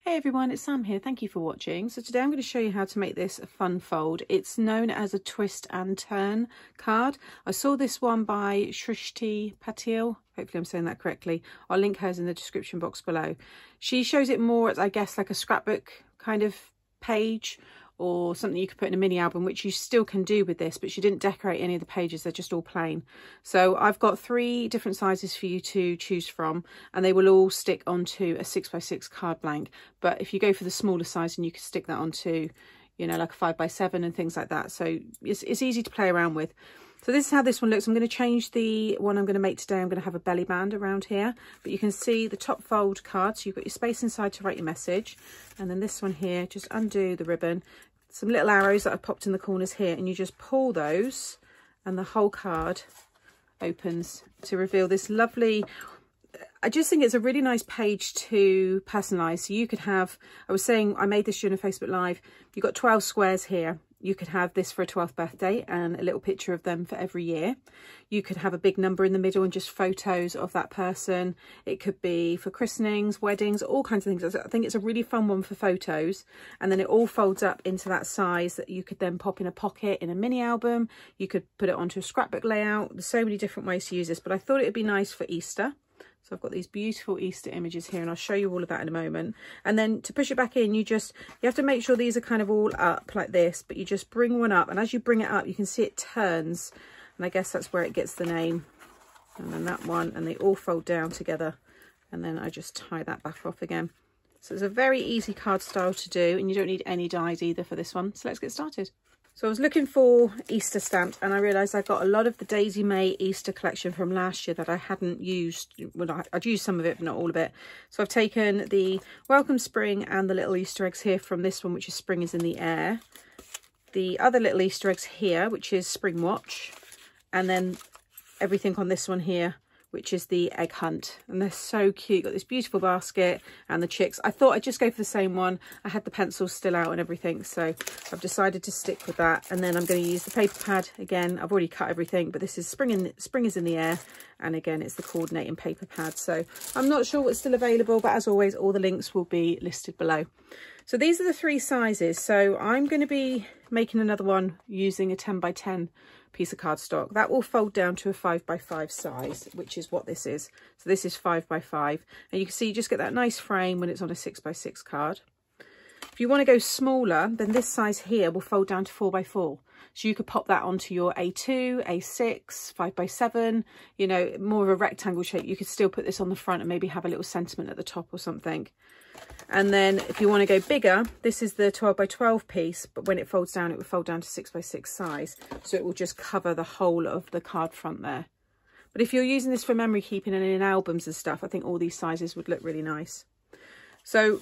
Hey everyone, it's Sam here. Thank you for watching. So today I'm going to show you how to make this a fun fold. It's known as a twist and turn card. I saw this one by Shrishti Patil. Hopefully I'm saying that correctly. I'll link hers in the description box below. She shows it more as, I guess, like a scrapbook kind of page or something you could put in a mini album, which you still can do with this, but she didn't decorate any of the pages. They're just all plain. So I've got 3 different sizes for you to choose from, and they will all stick onto a 6x6 card blank. But if you go for the smaller size, and you can stick that onto, you know, like a 5x7 and things like that. So it's easy to play around with. So this is how this one looks. I'm going to change the one I'm going to make today. I'm going to have a belly band around here, but you can see the top fold card. So you've got your space inside to write your message. And then this one here, just undo the ribbon, some little arrows that I've popped in the corners here, and you just pull those and the whole card opens to reveal this lovely, I just think it's a really nice page to personalize. So you could have, I was saying I made this during a Facebook Live, you've got 12 squares here. You could have this for a 12th birthday and a little picture of them for every year. You could have a big number in the middle and just photos of that person. It could be for christenings, weddings, all kinds of things. I think it's a really fun one for photos. And then it all folds up into that size that you could then pop in a pocket in a mini album. You could put it onto a scrapbook layout. There's so many different ways to use this, but I thought it would be nice for Easter. So I've got these beautiful Easter images here, and I'll show you all of that in a moment. And then to push it back in, you have to make sure these are kind of all up like this, but you just bring one up, and as you bring it up, you can see it turns, and I guess that's where it gets the name. And then that one, and they all fold down together, and then I just tie that back off again. So it's a very easy card style to do, and you don't need any dies either for this one. So let's get started. So I was looking for Easter stamps, and I realised I got a lot of the Daisy Mae Easter collection from last year that I hadn't used. Well, I'd used some of it, but not all of it. So I've taken the Welcome Spring and the little Easter eggs here from this one, which is Spring is in the Air. The other little Easter eggs here, which is Spring Watch. And then everything on this one here, which is the Egg Hunt, and they're so cute. Got this beautiful basket and the chicks. I thought I'd just go for the same one. I had the pencils still out and everything, so I've decided to stick with that. And then I'm going to use the paper pad again. I've already cut everything, but this is Spring is in the Air, and again it's the coordinating paper pad. So I'm not sure what's still available, but as always, all the links will be listed below. So these are the 3 sizes. So I'm going to be making another one using a 10x10 piece of cardstock. That will fold down to a 5x5 size, which is what this is. So this is 5x5, and you can see you just get that nice frame when it's on a 6x6 card. If you want to go smaller, then this size here will fold down to 4x4. So you could pop that onto your A2, A6, 5x7, you know, more of a rectangle shape. You could still put this on the front and maybe have a little sentiment at the top or something. And then if you want to go bigger, this is the 12x12 piece, but when it folds down, it will fold down to 6x6 size. So it will just cover the whole of the card front there. But if you're using this for memory keeping and in albums and stuff, I think all these sizes would look really nice. So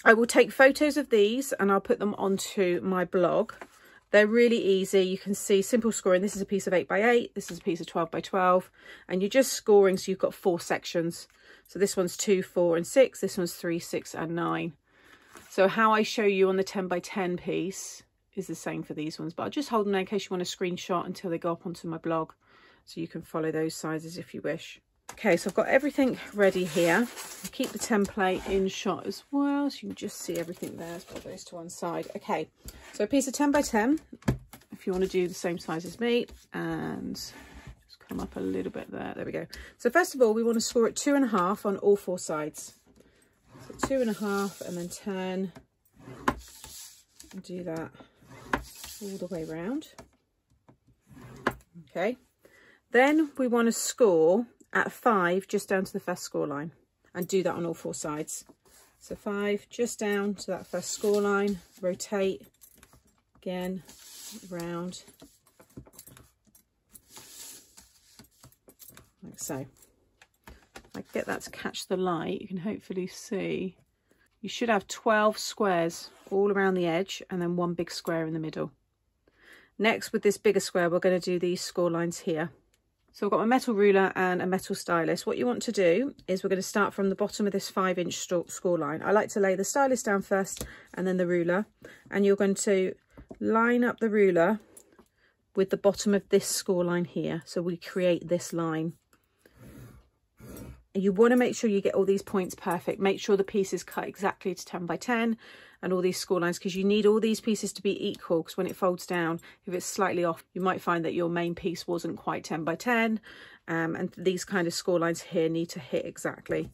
I will take photos of these and I'll put them onto my blog. They're really easy. You can see simple scoring. This is a piece of 8x8. This is a piece of 12x12. And you're just scoring, so you've got 4 sections. So this one's 2, 4 and 6. This one's 3, 6 and 9. So how I show you on the 10x10 piece is the same for these ones. But I'll just hold them there in case you want a screenshot until they go up onto my blog. So you can follow those sizes if you wish. Okay, so I've got everything ready here. I'll keep the template in shot as well, so you can just see everything there. Let's put those to one side. Okay, so a piece of 10x10, if you want to do the same size as me, and just come up a little bit there. There we go. So first of all, we want to score it 2.5 on all 4 sides. So 2.5, and then turn and do that all the way around. Okay, then we want to score at 5 just down to the first score line, and do that on all 4 sides. So 5 just down to that first score line, rotate again round like so. If I get that to catch the light, you can hopefully see you should have 12 squares all around the edge and then 1 big square in the middle. Next, with this bigger square, we're going to do these score lines here. So I've got my metal ruler and a metal stylus. What you want to do is we're going to start from the bottom of this 5-inch score line. I like to lay the stylus down first and then the ruler. And you're going to line up the ruler with the bottom of this score line here. So we create this line. you want to make sure you get all these points perfect. Make sure the piece is cut exactly to 10 by 10 and all these score lines, because you need all these pieces to be equal, because when it folds down, if it's slightly off, you might find that your main piece wasn't quite 10 by 10, and these kind of score lines here need to hit exactly.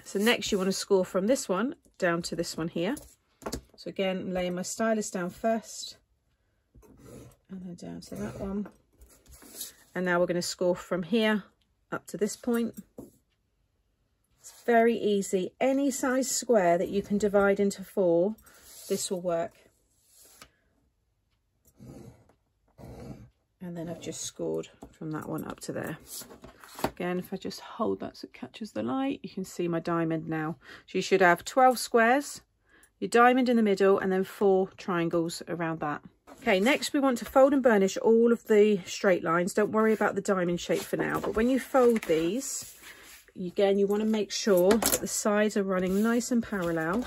So next you want to score from this one down to this one here. So again, I'm laying my stylus down first and then down to that one. And now we're going to score from here up to this point. It's very easy. Any size square that you can divide into 4, this will work. And then I've just scored from that one up to there. Again, if I just hold that so it catches the light, you can see my diamond now. So you should have 12 squares, your diamond in the middle, and then 4 triangles around that. Okay, next we want to fold and burnish all of the straight lines. Don't worry about the diamond shape for now, but when you fold these, again, you want to make sure that the sides are running nice and parallel,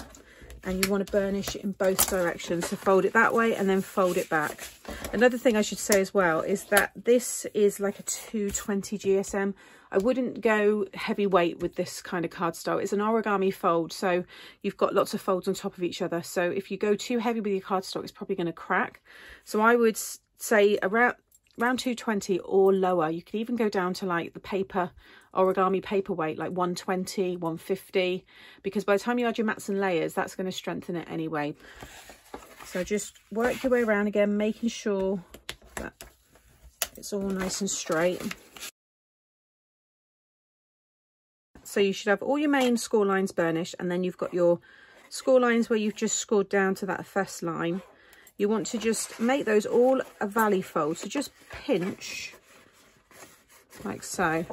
and you want to burnish it in both directions. So fold it that way and then fold it back. Another thing I should say as well is that this is like a 220 GSM. I wouldn't go heavyweight with this kind of card style. It's an origami fold, so you've got lots of folds on top of each other. So if you go too heavy with your cardstock, it's probably going to crack. So I would say around 220 or lower. You could even go down to like the paper, origami paper weight, like 120, 150, because by the time you add your mats and layers, that's going to strengthen it anyway. So just work your way around again, making sure that it's all nice and straight. So you should have all your main score lines burnished, and then you've got your score lines where you've just scored down to that first line. You want to just make those all a valley fold. So just pinch like so.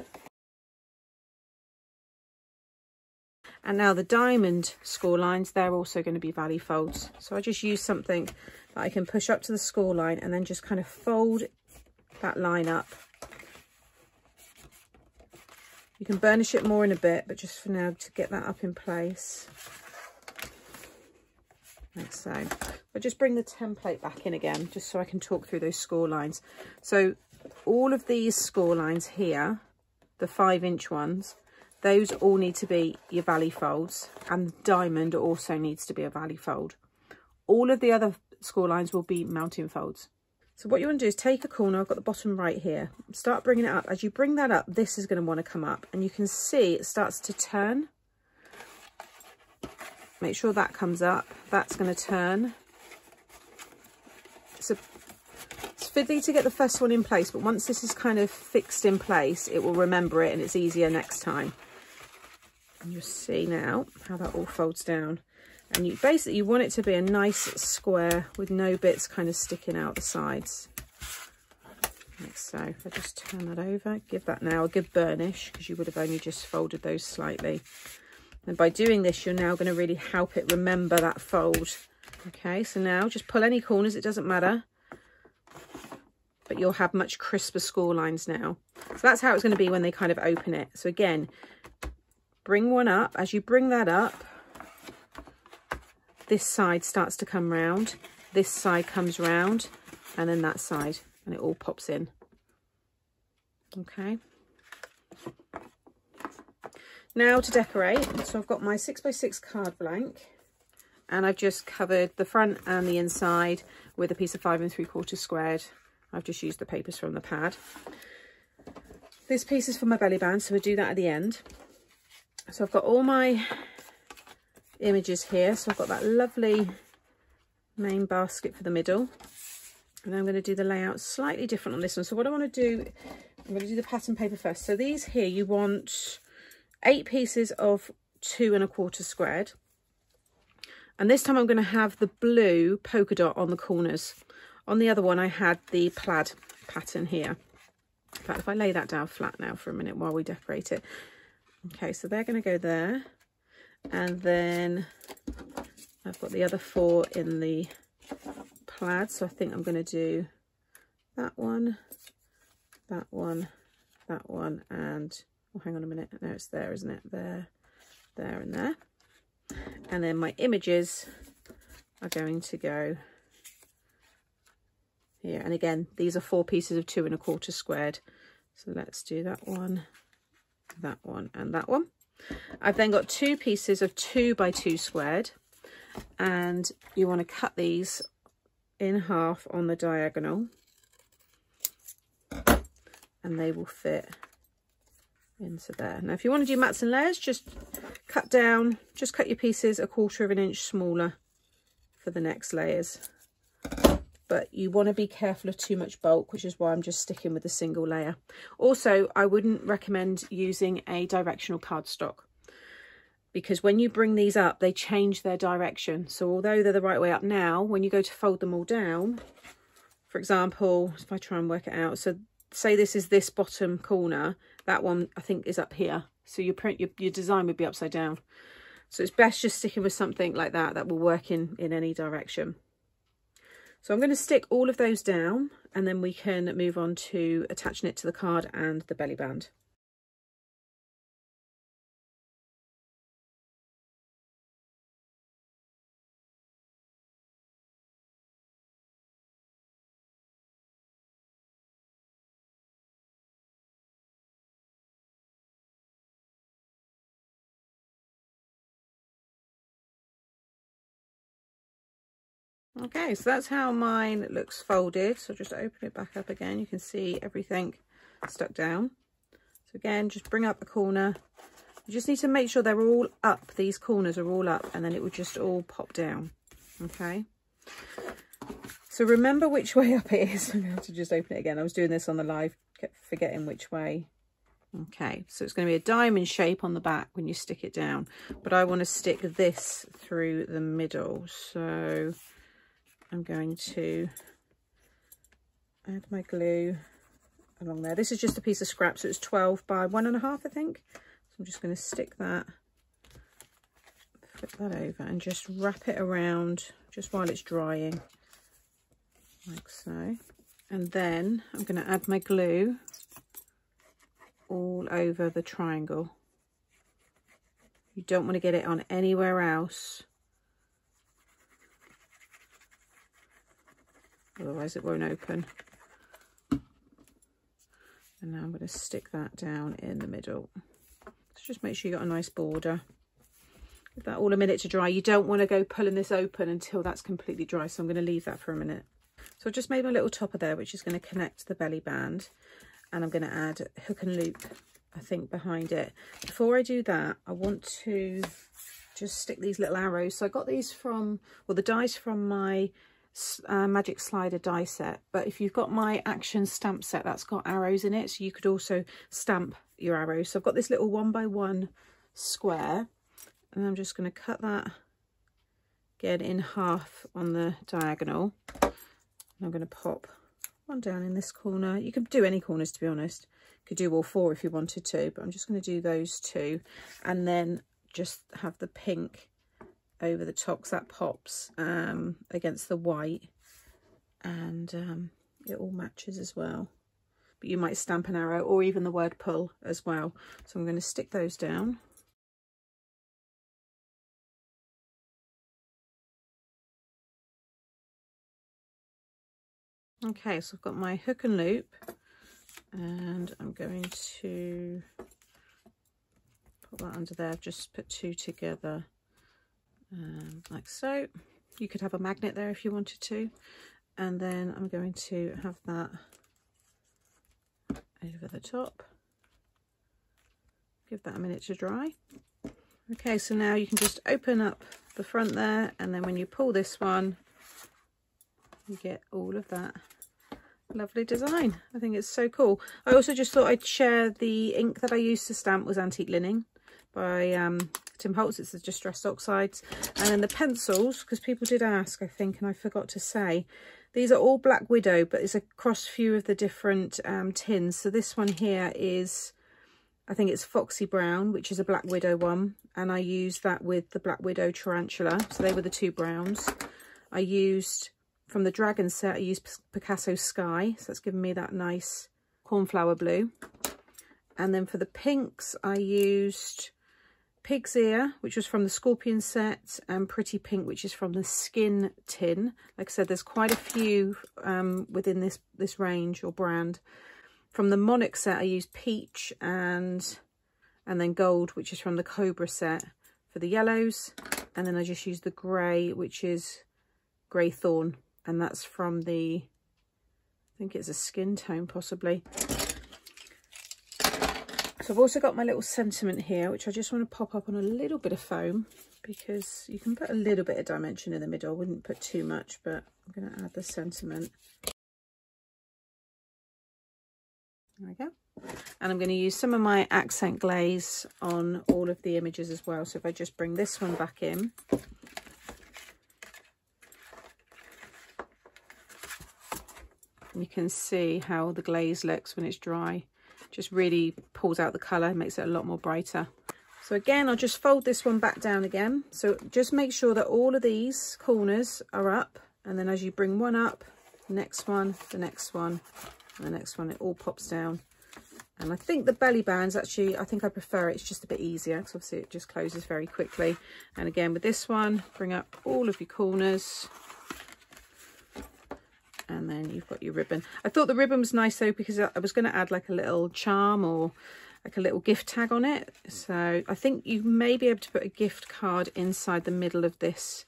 And now the diamond score lines, they're also going to be valley folds. So I just use something that I can push up to the score line and then just kind of fold that line up. You can burnish it more in a bit, but just for now to get that up in place. Like so. But just bring the template back in again, just so I can talk through those score lines. So all of these score lines here, the 5-inch ones, those all need to be your valley folds, and the diamond also needs to be a valley fold. All of the other score lines will be mounting folds. So what you want to do is take a corner, I've got the bottom right here, start bringing it up. As you bring that up, this is going to want to come up, and you can see it starts to turn. Make sure that comes up, that's going to turn. So it's fiddly to get the first one in place, but once this is kind of fixed in place, it will remember it and it's easier next time. And you'll see now how that all folds down. And you basically, you want it to be a nice square with no bits kind of sticking out the sides. Like so. If I just turn that over, give that now a good burnish, because you would have only just folded those slightly. And by doing this, you're now going to really help it remember that fold. Okay, so now just pull any corners, it doesn't matter. But you'll have much crisper score lines now. So that's how it's going to be when they kind of open it. So again, bring one up. As you bring that up, this side starts to come round, this side comes round, and then that side, and it all pops in. Okay. Now to decorate. So I've got my 6x6 card blank, and I've just covered the front and the inside with a piece of 5 3/4 squared. I've just used the papers from the pad. This piece is for my belly band, so we'll do that at the end. So I've got all my images here. So I've got that lovely main basket for the middle, and I'm going to do the layout slightly different on this one. So what I want to do, I'm going to do the pattern paper first. So these here, you want 8 pieces of 2 1/4 squared, and this time I'm going to have the blue polka dot on the corners. On the other one I had the plaid pattern here. In fact, if I lay that down flat now for a minute while we decorate it. Okay, so they're going to go there. And then I've got the other 4 in the plaid, so I think I'm going to do that one, that one, that one, and oh, hang on a minute, no, it's there, isn't it? There, there, and there. And then my images are going to go here, and again, these are 4 pieces of 2 1/4 squared. So let's do that one, that one and that one. I've then got 2 pieces of 2 by 2 squared, and you want to cut these in half on the diagonal, and they will fit into there. Now if you want to do mats and layers, just cut your pieces 1/4 inch smaller for the next layers, but you want to be careful of too much bulk, which is why I'm just sticking with a single layer. Also, I wouldn't recommend using a directional cardstock, because when you bring these up, they change their direction. So although they're the right way up now, when you go to fold them all down, for example, if I try and work it out, so say this is this bottom corner, that one I think is up here, so your design would be upside down. So it's best just sticking with something like that that will work in any direction. So I'm going to stick all of those down, and then we can move on to attaching it to the card and the belly band. Okay, so that's how mine looks folded. So just open it back up again. You can see everything stuck down. So again, just bring up the corner. You just need to make sure they're all up. These corners are all up, and then it would just all pop down. Okay. So remember which way up it is. I'm going to have to just open it again. I was doing this on the live, kept forgetting which way. Okay, so it's going to be a diamond shape on the back when you stick it down. But I want to stick this through the middle. So I'm going to add my glue along there. This is just a piece of scrap, so it's 12 by 1.5, I think. So I'm just going to stick that, flip that over, and just wrap it around just while it's drying, like so. And then I'm going to add my glue all over the triangle. You don't want to get it on anywhere else, otherwise it won't open. And now I'm going to stick that down in the middle. So just make sure you got a nice border. Give that all a minute to dry. You don't want to go pulling this open until that's completely dry, so I'm going to leave that for a minute. So I've just made my little topper there, which is going to connect to the belly band, and I'm going to add a hook and loop, I think, behind it. Before I do that, I want to just stick these little arrows. So I got these from, well, the dies from my magic slider die set, but if you've got my action stamp set, that's got arrows in it, so you could also stamp your arrows. So I've got this little 1x1 square, and I'm just going to cut that again in half on the diagonal, and I'm going to pop one down in this corner. You could do any corners, to be honest. You could do all 4 if you wanted to, but I'm just going to do those 2, and then just have the pink over the top, because that pops against the white, and it all matches as well. But you might stamp an arrow or even the word pull as well. So I'm going to stick those down. Okay, so I've got my hook and loop, and I'm going to put that under there. I've just put 2 together. Like so. You could have a magnet there if you wanted to, and then I'm going to have that over the top. Give that a minute to dry. Okay, so now you can just open up the front there, and then when you pull this one, you get all of that lovely design. I think it's so cool. I also just thought I'd share the ink that I used to stamp was Antique Linen by Tim Holtz. It's the Distressed Oxides. And then the pencils, because people did ask, I think, and I forgot to say, these are all Black Widow, but it's across a few of the different tins. So this one here is, I think it's Foxy Brown, which is a Black Widow one, and I used that with the Black Widow Tarantula. So they were the 2 browns. I used, from the Dragon set, I used Picasso Sky, so that's given me that nice cornflower blue. And then for the pinks, I used Pig's Ear, which was from the Scorpion set, and Pretty Pink, which is from the Skin tin. Like I said, there's quite a few within this range or brand. From the Monarch set, I used Peach and and then gold, which is from the Cobra set for the yellows, and then I just use the grey, which is Grey Thorn, and that's from the, I think it's a skin tone possibly. So I've also got my little sentiment here, which I just want to pop up on a little bit of foam, because you can put a little bit of dimension in the middle. I wouldn't put too much, but I'm going to add the sentiment. There we go. And I'm going to use some of my accent glaze on all of the images as well. So if I just bring this one back in, you can see how the glaze looks when it's dry. Just really pulls out the colour, makes it a lot more brighter. So again, I'll just fold this one back down again. So just make sure that all of these corners are up, and then as you bring one up, the next one, the next one, and the next one, it all pops down. And I think the belly bands, actually, I think I prefer it. It's just a bit easier because obviously it just closes very quickly. And again, with this one, bring up all of your corners. And then you've got your ribbon. I thought the ribbon was nice though, because I was going to add like a little charm or like a little gift tag on it. So I think you may be able to put a gift card inside the middle of this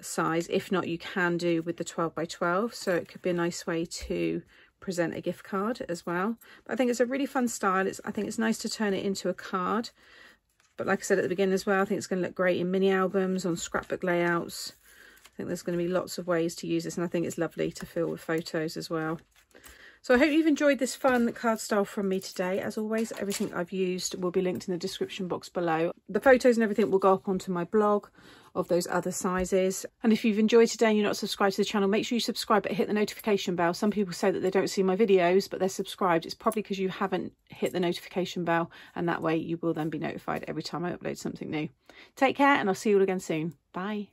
size. If not, you can do with the 12 by 12. So it could be a nice way to present a gift card as well. But I think it's a really fun style. I think it's nice to turn it into a card. But like I said at the beginning as well, I think it's going to look great in mini albums, on scrapbook layouts. I think there's going to be lots of ways to use this, and I think it's lovely to fill with photos as well. So I hope you've enjoyed this fun card style from me today. As always, everything I've used will be linked in the description box below. The photos and everything will go up onto my blog of those other sizes. And if you've enjoyed today and you're not subscribed to the channel, make sure you subscribe but hit the notification bell. Some people say that they don't see my videos, but they're subscribed. It's probably because you haven't hit the notification bell, and that way you will then be notified every time I upload something new. Take care, and I'll see you all again soon. Bye.